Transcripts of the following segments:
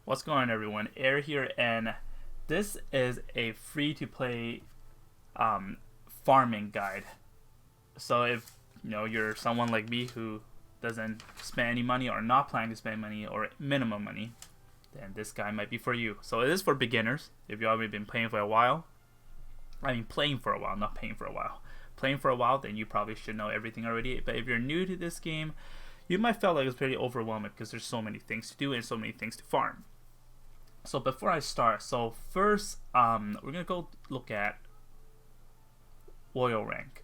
What's going on, everyone? Air here, and this is a free-to-play farming guide. So if you're someone like me who doesn't spend any money or not planning to spend money or minimum money, then this guide might be for you. So it is for beginners. If you've already been playing for a while, playing for a while, not paying for a while. Playing for a while, then you probably should know everything already. But if you're new to this game, you might feel like it's pretty overwhelming because there's so many things to do and so many things to farm. So before I start, first we're gonna go look at Royal Rank.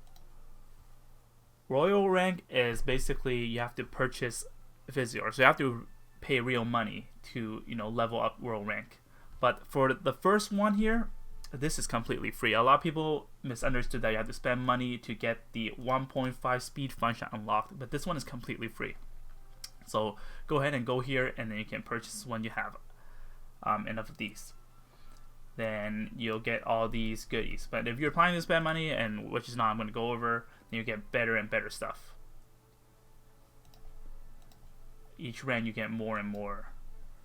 Royal Rank is basically you have to purchase Vizier, so you have to pay real money to level up Royal Rank. But for the first one here, this is completely free. A lot of people misunderstood that you have to spend money to get the 1.5 speed function unlocked, but this one is completely free. So go ahead and go here, and then you can purchase when you have enough of these. Then you'll get all these goodies. But if you're planning to spend money, and which is not I'm going to go over, then you get better and better stuff. Each rank you get more and more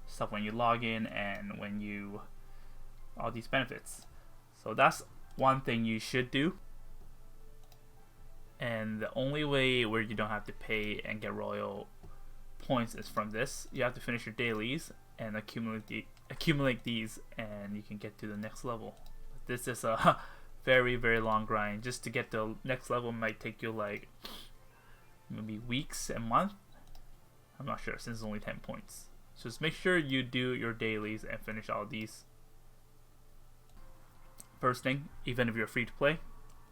stuff when you log in and when you all these benefits. So that's one thing you should do. And the only way where you don't have to pay and get royal points is from this. You have to finish your dailies and accumulate these, and you can get to the next level. This is a very long grind. Just to get to the next level might take you like maybe weeks and months. I'm not sure since it's only 10 points. So just make sure you do your dailies and finish all these. First thing, even if you're free to play,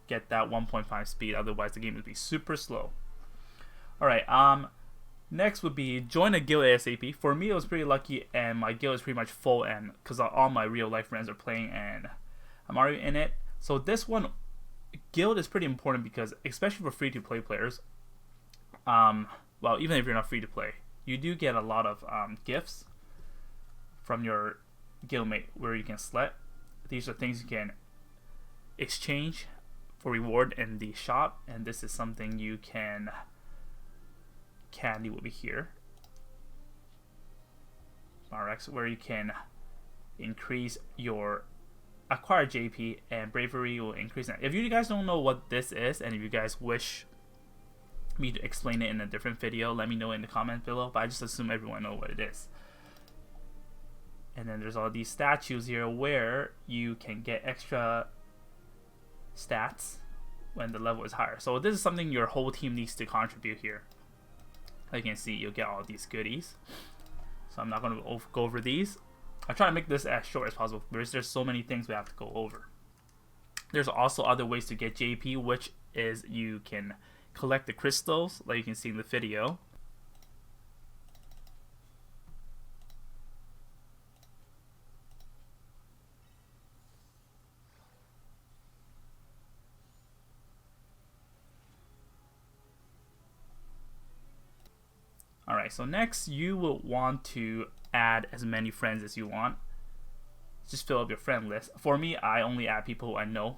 get that 1.5 speed, otherwise the game would be super slow. Alright, next would be join a guild ASAP. For me, it was pretty lucky, and my guild is pretty much full, and because all my real life friends are playing, and I'm already in it. So this one, guild is pretty important because, especially for free to play players, well, even if you're not free to play, you do get a lot of gifts from your guildmate where you can select. These are things you can exchange for reward in the shop, and this is something you can candy will be here. RX, where you can increase your acquired JP, and bravery will increase that. If you guys don't know what this is, and if you guys wish me to explain it in a different video, let me know in the comment below, but I just assume everyone knows what it is. And then there's all these statues here where you can get extra stats when the level is higher. So this is something your whole team needs to contribute here. As you can see, you'll get all these goodies. So I'm not going to go over these. I try to make this as short as possible because there's so many things we have to go over. There's also other ways to get JP, which is you can collect the crystals, like you can see in the video. Alright, so next you will want to add as many friends as you want. Just fill up your friend list. For me, I only add people who I know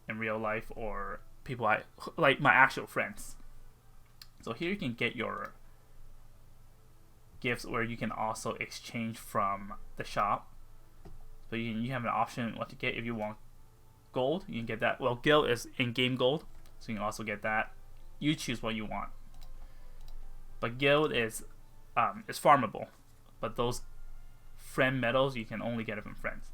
in real life or people I like, my actual friends. So here you can get your gifts where you can also exchange from the shop. So you have an option what to get. If you want gold, you can get that. Well, guild is in-game gold, so you can also get that. You choose what you want. But guild is farmable, but those friend medals you can only get it from friends.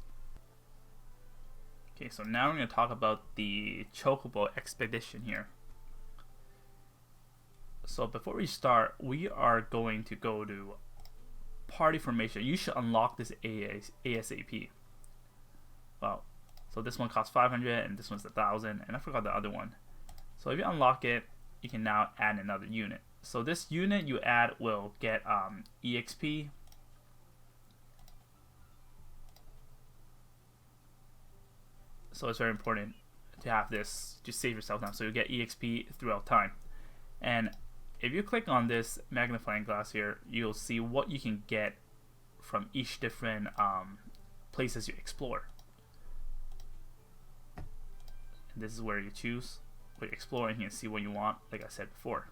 Okay, so now we're going to talk about the Chocobo expedition here. So before we start, we are going to go to party formation. You should unlock this ASAP. Well, so this one costs 500 and this one's 1,000, and I forgot the other one. So if you unlock it, you can now add another unit. So this unit you add will get EXP. So it's very important to have this to save yourself now. So you get EXP throughout time. And if you click on this magnifying glass here, you'll see what you can get from each different places you explore. And this is where you choose, where you explore, and you can see what you want, like I said before.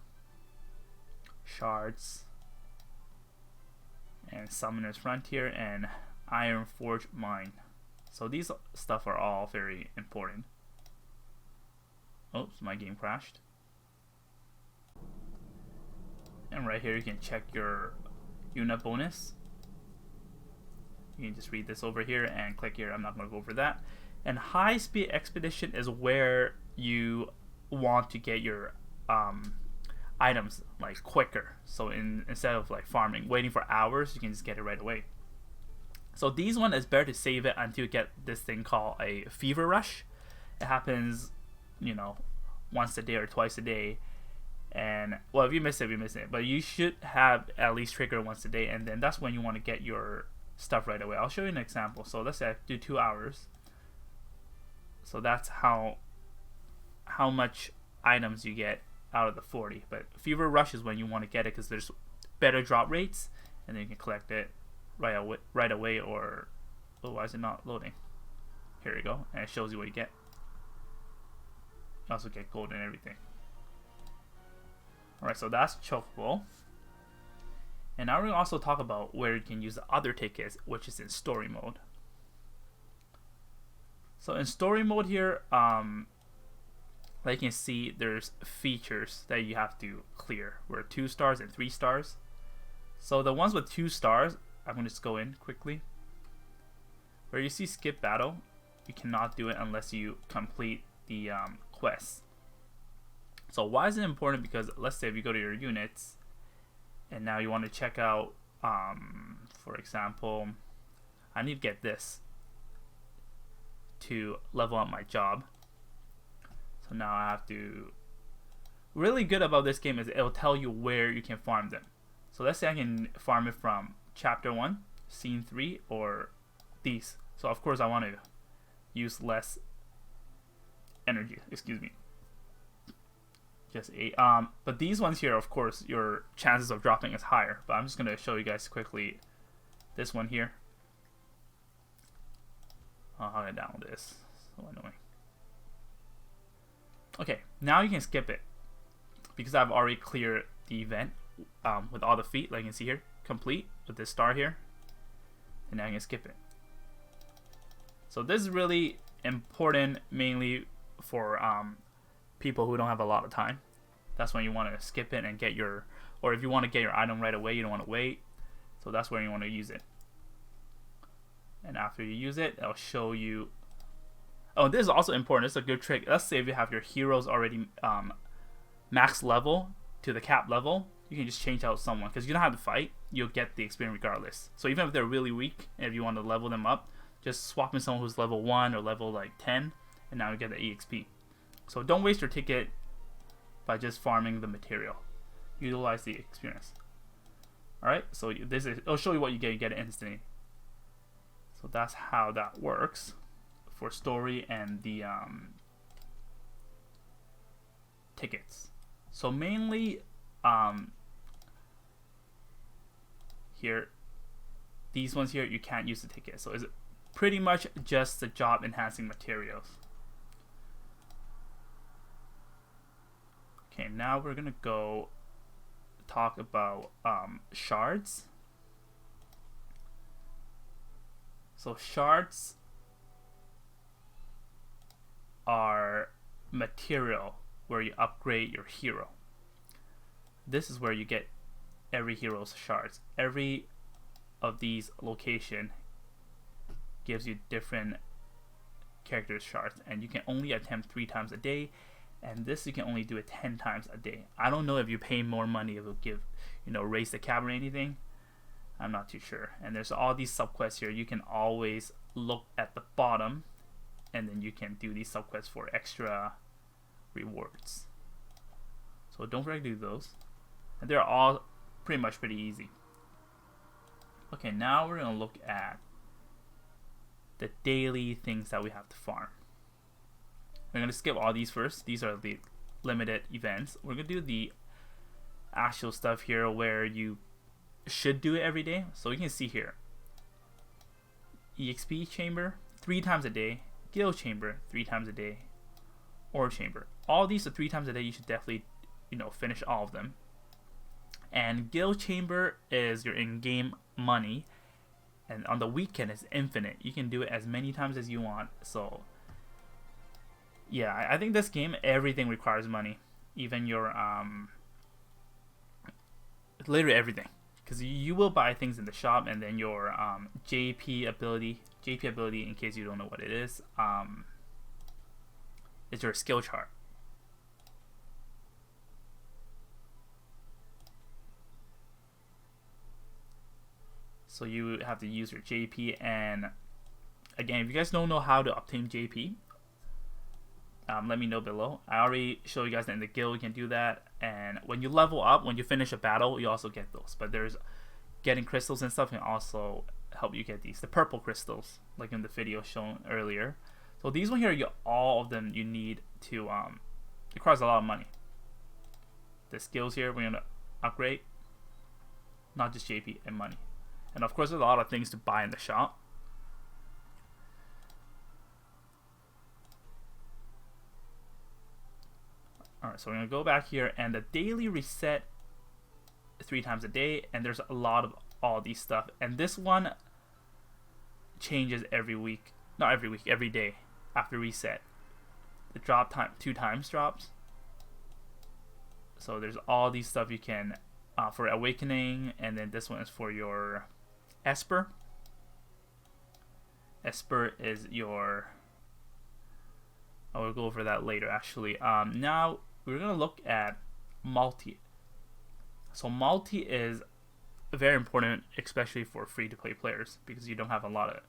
Shards, and Summoner's Frontier, and Iron Forge Mine. So these stuff are all very important. Oops, my game crashed. And right here you can check your unit bonus. You can just read this over here and click here. I'm not going to go over that. And high speed expedition is where you want to get your items like quicker. So instead of like farming, waiting for hours, you can just get it right away. So these one is better to save it until you get this thing called a fever rush. It happens, you know, once a day or twice a day. And well, if you miss it, you miss it. But you should have at least trigger once a day, and then that's when you want to get your stuff right away. I'll show you an example. So let's say I do 2 hours. So that's how much items you get out of the 40. But fever rush is when you want to get it because there's better drop rates, and then you can collect it right away. Or oh, why is it not loading? Here we go, and it shows you what you get. You also get gold and everything. Alright, so that's Chocobo. And now we're going to also talk about where you can use the other tickets, which is in story mode. So in story mode here, like you can see, there's features that you have to clear. Where 2 stars and 3 stars. So the ones with 2 stars, I'm going to just go in quickly. Where you see skip battle, you cannot do it unless you complete the quest. So why is it important? Because let's say if you go to your units and now you want to check out, for example, I need to get this to level up my job. So now I have to, really good about this game is it'll tell you where you can farm them. So let's say I can farm it from chapter 1, scene 3, or these. So of course I want to use less energy, excuse me. Just 8. But these ones here, of course, your chances of dropping is higher. But I'm just gonna show you guys quickly this one here. Oh, how do I download this? So annoying. Okay, now you can skip it because I've already cleared the event with all the feet. Like you can see here, complete with this star here, and now you can skip it. So this is really important, mainly for people who don't have a lot of time. That's when you want to skip it and get your, or if you want to get your item right away, you don't want to wait. So that's where you want to use it. And after you use it, it'll show you. Oh, this is also important. This is a good trick. Let's say if you have your heroes already max level to the cap level, you can just change out someone because you don't have to fight. You'll get the experience regardless. So even if they're really weak, and if you want to level them up, just swap in someone who's level 1 or level like 10, and now you get the EXP. So don't waste your ticket by just farming the material. Utilize the experience. Alright, so this is, it'll show you what you get. You get it instantly. So that's how that works for story and the tickets. So mainly here, these ones here, you can't use the ticket. So it's pretty much just the job enhancing materials. Okay, now we're gonna go talk about shards. So shards are material where you upgrade your hero. This is where you get every hero's shards. Every of these location gives you different characters shards, and you can only attempt 3 times a day, and this you can only do it 10 times a day. I don't know if you pay more money, if it'll give, you know, raise the cap or anything. I'm not too sure. And there's all these subquests here. You can always look at the bottom, and then you can do these subquests for extra rewards. So don't forget to do those. And they're all pretty much pretty easy. Okay, now we're gonna look at the daily things that we have to farm. We're gonna skip all these first. These are the limited events. We're gonna do the actual stuff here where you should do it every day. So you can see here, EXP chamber 3 times a day, guild chamber 3 times a day, ore chamber. All these are 3 times a day. You should definitely, you know, finish all of them. And guild chamber is your in-game money, and on the weekend it's infinite. You can do it as many times as you want. So yeah, I think this game, everything requires money, even your literally everything, because you will buy things in the shop, and then your JP ability, in case you don't know what it is your skill chart. So you have to use your JP, and again, if you guys don't know how to obtain JP, let me know below. I already showed you guys that in the guild you can do that, and when you level up, when you finish a battle, you also get those. But there's getting crystals and stuff can also help you get these, the purple crystals, like in the video shown earlier. So these one here, you all of them you need to it costs a lot of money. The skills here we're gonna upgrade, not just JP and money. And of course, there's a lot of things to buy in the shop. Alright, so we're going to go back here, and the daily reset 3 times a day, and there's a lot of all these stuff. And this one changes every week. Not every week, every day after reset. The drop time, 2 times drops. So there's all these stuff you can, for awakening, and then this one is for your Esper. Esper is your, I will go over that later actually. Now we're gonna look at multi. So multi is very important, especially for free-to-play players, because you don't have a lot of,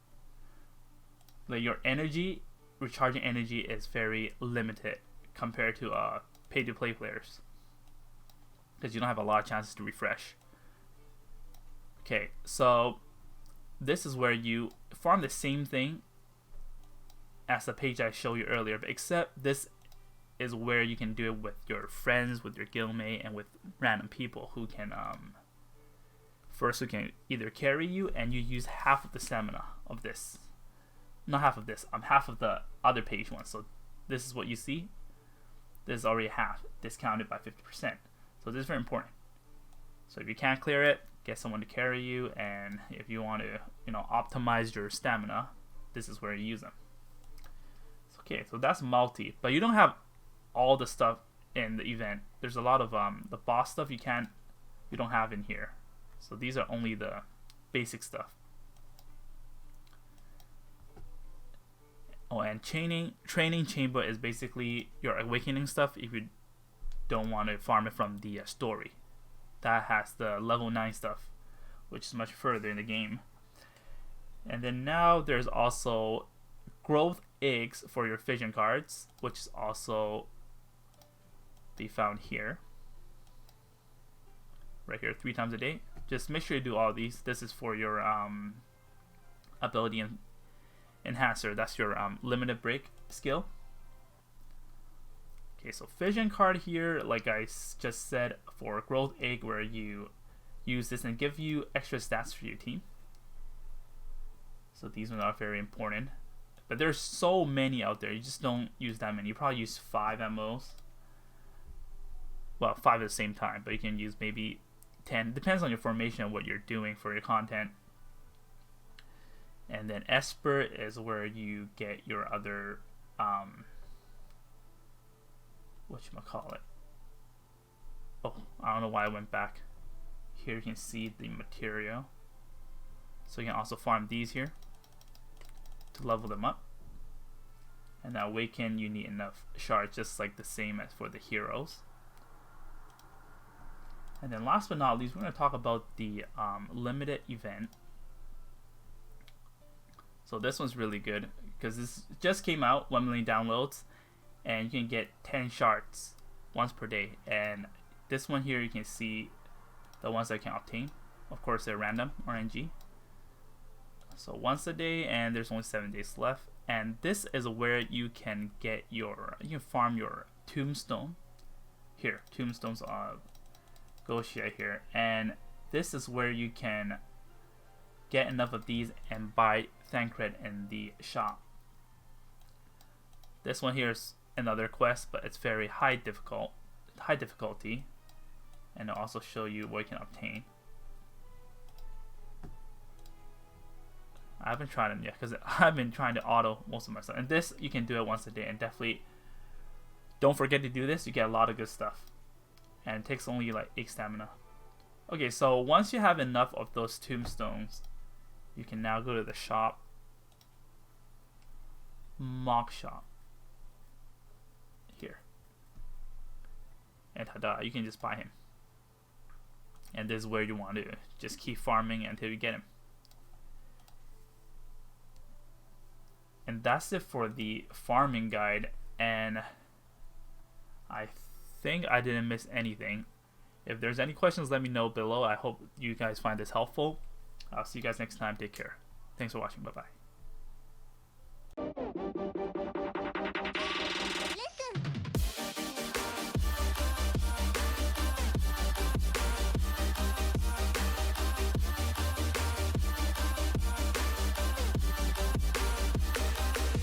like, your energy, recharging energy is very limited compared to pay-to-play players, because you don't have a lot of chances to refresh. Okay, so this is where you farm the same thing as the page I showed you earlier, but except this is where you can do it with your friends, with your guildmate, and with random people who can who can either carry you, and you use half of the stamina of this. Not half of this, half of the other page one. So this is what you see. This is already half, discounted by 50%. So this is very important. So if you can't clear it, get someone to carry you, and if you want to, optimize your stamina, this is where you use them. Okay, so that's multi, but you don't have all the stuff in the event. There's a lot of the boss stuff you don't have in here. So these are only the basic stuff. Oh, and training chamber is basically your awakening stuff if you don't want to farm it from the story. That has the level 9 stuff, which is much further in the game. And then now there's also growth eggs for your fission cards, which is also be found here. Right here, 3 times a day. Just make sure you do all these. This is for your ability enhancer. That's your limited break skill. Okay, so fission card here, like I just said, for growth egg, where you use this and give you extra stats for your team. So these ones are very important. But there's so many out there, you just don't use that many. You probably use 5 at most. Well, 5 at the same time, but you can use maybe 10. Depends on your formation and what you're doing for your content. And then Esper is where you get your other whatchamacallit. Oh, I don't know why I went back. Here you can see the material. So you can also farm these here to level them up. And now awaken, you need enough shards, just like the same as for the heroes. And then last but not least, we're going to talk about the limited event. So this one's really good because this just came out, 1 million downloads, and you can get 10 shards once per day. And this one here, you can see the ones that I can obtain. Of course, they're random, RNG. So once a day, and there's only 7 days left. And this is where you can get your, you can farm your tombstone. Here, tombstones Goshia here, and this is where you can get enough of these and buy Thancred in the shop. This one here is another quest, but it's very high difficulty. and it'll also show you what you can obtain. I haven't tried them yet because I've been trying to auto most of my stuff. And this, you can do it once a day, and definitely don't forget to do this. You get a lot of good stuff, and it takes only like 8 stamina. Okay, so once you have enough of those tombstones, you can now go to the shop, mock shop here, and ta-da, you can just buy him. And this is where you want to just keep farming until you get him. And that's it for the farming guide, and I think I didn't miss anything. If there's any questions, let me know below. I hope you guys find this helpful. I'll see you guys next time. Take care. Thanks for watching. Bye bye.